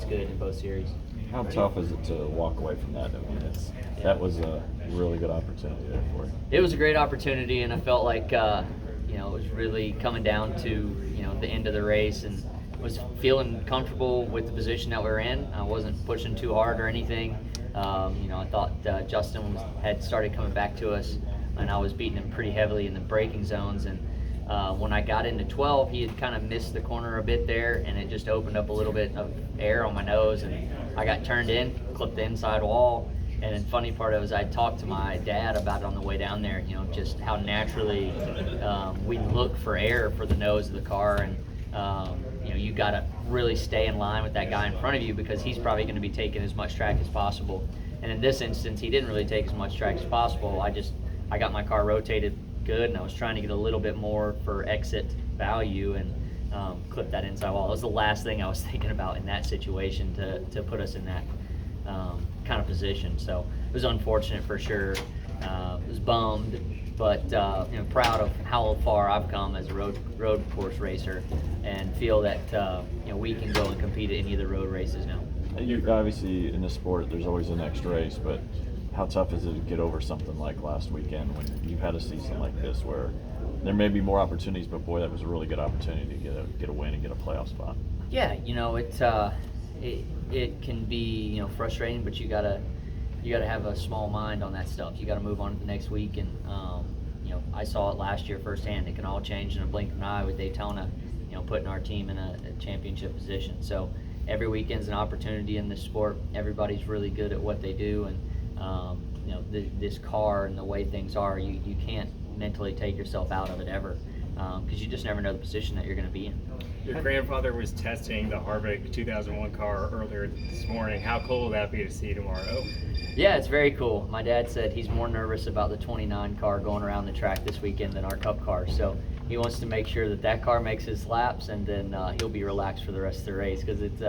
it's good in both series. How tough is it to walk away from that? I mean, that was a really good opportunity there for you. It was a great opportunity, and I felt like it was really coming down to the end of the race, and was feeling comfortable with the position that we were in. I wasn't pushing too hard or anything. I thought Justin had started coming back to us, and I was beating him pretty heavily in the braking zones. And when I got into 12, he had kind of missed the corner a bit there, and it just opened up a little bit of air on my nose, and I got turned in, clipped the inside wall. And the funny part was I talked to my dad about it on the way down there, just how naturally we look for air for the nose of the car. And you got to really stay in line with that guy in front of you, because he's probably going to be taking as much track as possible. And in this instance, he didn't really take as much track as possible. I got my car rotated good, and I was trying to get a little bit more for exit value, and clip that inside wall. That was the last thing I was thinking about in that situation, to put us in that kind of position. So it was unfortunate for sure. Was bummed, but proud of how far I've come as a road course racer, and feel that we can go and compete at any of the road races now. You obviously, in this sport, there's always a next race, but how tough is it to get over something like last weekend when you've had a season like this where there may be more opportunities, but boy, that was a really good opportunity to get a win and get a playoff spot? Yeah, it can be frustrating, but you gotta have a small mind on that stuff. You gotta move on to the next week, and I saw it last year firsthand. It can all change in a blink of an eye with Daytona, putting our team in a championship position. So every weekend's an opportunity in this sport. Everybody's really good at what they do, and this car and the way things are, you can't mentally take yourself out of it ever, because you just never know the position that you're going to be in. Your grandfather was testing the Harvick 2001 car earlier this morning. How cool will that be to see tomorrow? Yeah, it's very cool. My dad said he's more nervous about the 29 car going around the track this weekend than our Cup car. So he wants to make sure that car makes his laps, and then he'll be relaxed for the rest of the race, because it's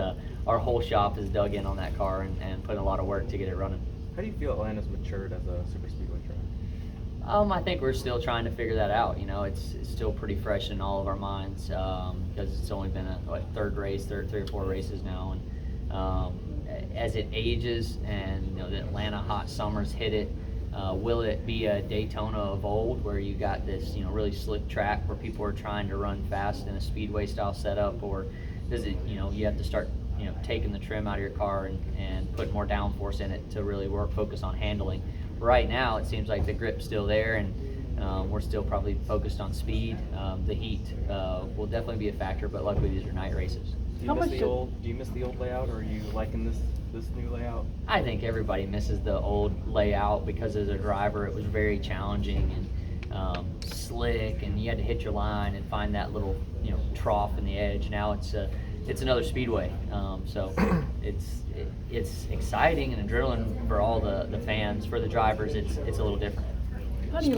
our whole shop is dug in on that car and put in a lot of work to get it running. How do you feel Atlanta's matured as a super speedway track? I think we're still trying to figure that out. It's still pretty fresh in all of our minds, because it's only been a third race, three or four races now, and as it ages and the Atlanta hot summers hit it, will it be a Daytona of old where you got this really slick track where people are trying to run fast in a speedway style setup, or does it you have to start taking the trim out of your car and put more downforce in it to really focus on handling? Right now it seems like the grip's still there, and we're still probably focused on speed. The heat will definitely be a factor, but luckily these are night races. Do you miss the old layout, or are you liking this new layout? I think everybody misses the old layout, because as a driver it was very challenging and slick, and you had to hit your line and find that little trough in the edge. Now it's another speedway, so it's exciting and adrenaline for all the fans. For the drivers, it's a little different.